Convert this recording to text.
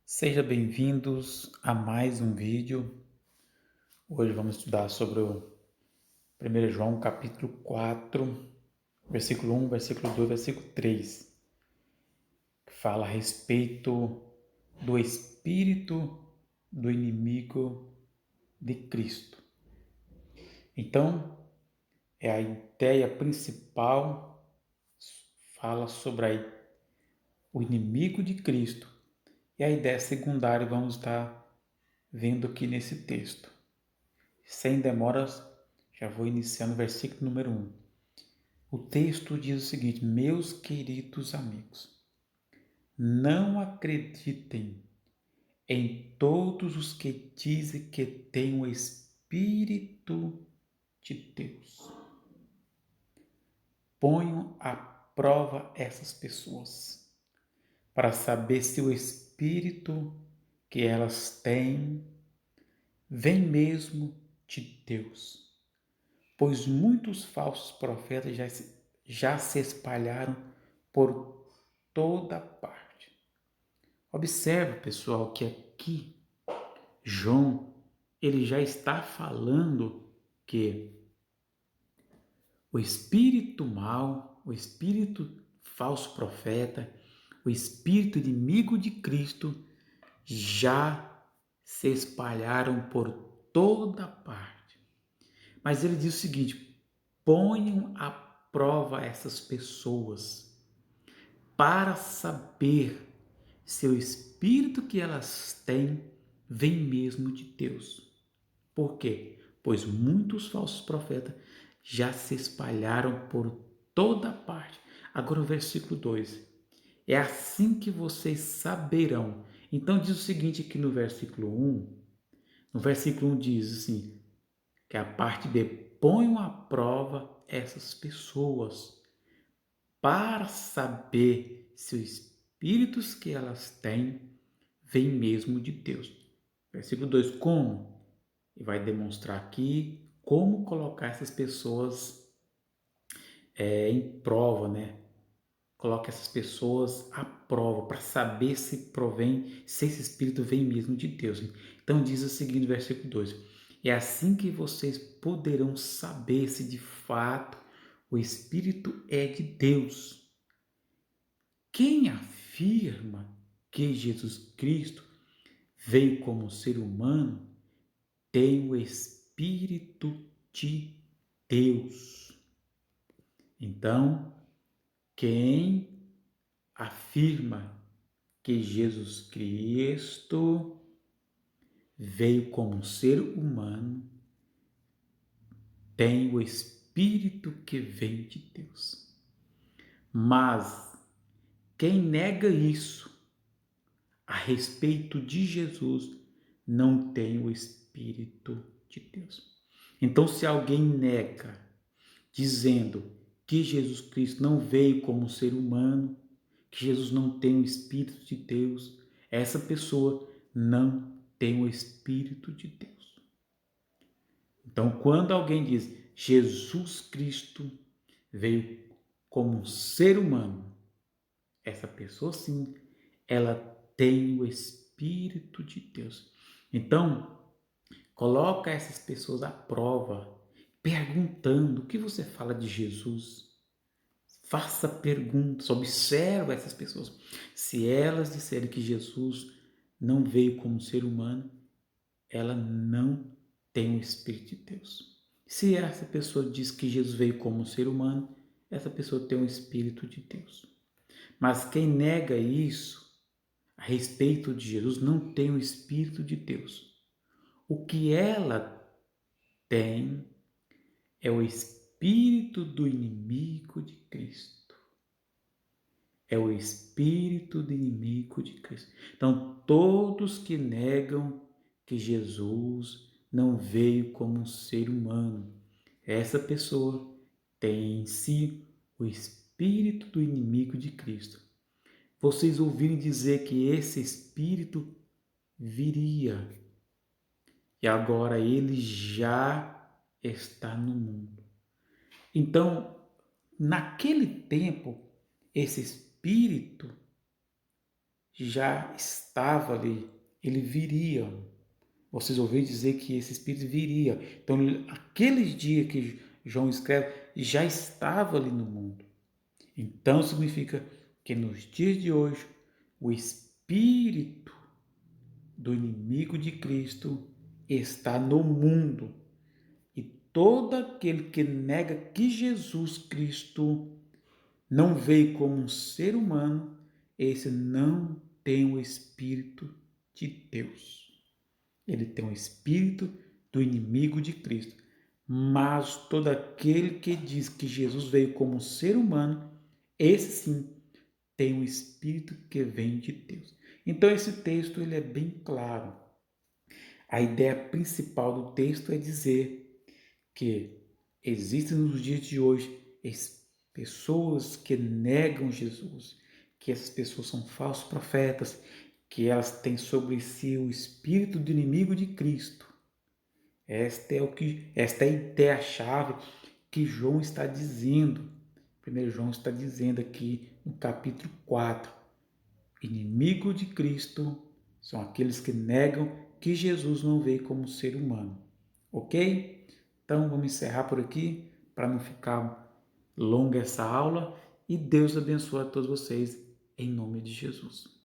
Sejam bem-vindos a mais um vídeo. Hoje vamos estudar sobre o 1 João capítulo 4, versículo 1, versículo 2, versículo 3, que fala a respeito do espírito do inimigo de Cristo. Então, é a ideia principal, fala sobre o inimigo de Cristo. E a ideia secundária vamos estar vendo aqui nesse texto. Sem demoras, já vou iniciando o versículo número 1. O texto diz o seguinte: meus queridos amigos, não acreditem em todos os que dizem que têm o Espírito de Deus. Ponham à prova essas pessoas para saber se o Espírito que elas têm vem mesmo de Deus. Pois muitos falsos profetas já se espalharam por toda parte. Observe, pessoal, que aqui João ele já está falando que o espírito mal, o espírito falso profeta, o espírito inimigo de Cristo já se espalharam por toda parte. Mas ele diz o seguinte: ponham à prova essas pessoas para saber se o espírito que elas têm vem mesmo de Deus. Por quê? Pois muitos falsos profetas já se espalharam por toda parte. Agora o versículo 2. É assim que vocês saberão. Então diz o seguinte aqui no versículo 1. No versículo 1 diz assim, que a parte B, ponham à prova essas pessoas para saber se os espíritos que elas têm vêm mesmo de Deus. Versículo 2, como? E vai demonstrar aqui como colocar essas pessoas em prova, né? Coloca essas pessoas à prova para saber se provém, se esse espírito vem mesmo de Deus. Então diz o seguinte, versículo 2: é assim que vocês poderão saber se de fato o espírito é de Deus. Quem afirma que Jesus Cristo veio como ser humano tem o espírito de Deus. Então, quem afirma que Jesus Cristo veio como ser humano tem o Espírito que vem de Deus. Mas quem nega isso a respeito de Jesus não tem o Espírito de Deus. Então, se alguém nega, dizendo que Jesus Cristo não veio como ser humano, que Jesus não tem o Espírito de Deus, essa pessoa não tem o Espírito de Deus. Então, quando alguém diz Jesus Cristo veio como um ser humano, essa pessoa sim, ela tem o Espírito de Deus. Então, coloca essas pessoas à prova, perguntando o que você fala de Jesus. Faça perguntas, observa essas pessoas. Se elas disserem que Jesus não veio como ser humano, ela não tem o Espírito de Deus. Se essa pessoa diz que Jesus veio como ser humano, essa pessoa tem o Espírito de Deus. Mas quem nega isso a respeito de Jesus não tem o Espírito de Deus. O que ela tem é o espírito do inimigo de Cristo. É o espírito do inimigo de Cristo. Então, todos que negam que Jesus não veio como um ser humano, essa pessoa tem em si o espírito do inimigo de Cristo. Vocês ouviram dizer que esse espírito viria e agora ele já está no mundo. Então, naquele tempo, esse espírito já estava ali, ele viria. Vocês ouviram dizer que esse Espírito viria. Então, aqueles dias que João escreve, já estava ali no mundo. Então, significa que nos dias de hoje, o Espírito do inimigo de Cristo está no mundo. E todo aquele que nega que Jesus Cristo não veio como um ser humano, esse não tem o Espírito de Deus. Ele tem o espírito do inimigo de Cristo. Mas todo aquele que diz que Jesus veio como um ser humano, esse sim tem o espírito que vem de Deus. Então esse texto ele é bem claro. A ideia principal do texto é dizer que existem nos dias de hoje pessoas que negam Jesus, que essas pessoas são falsos profetas, que elas têm sobre si o espírito do inimigo de Cristo. Esta é a ideia-chave que João está dizendo. Primeiro João está dizendo aqui no capítulo 4. Inimigo de Cristo são aqueles que negam que Jesus não veio como ser humano. Ok? Então vamos encerrar por aqui para não ficar longa essa aula e Deus abençoe a todos vocês em nome de Jesus.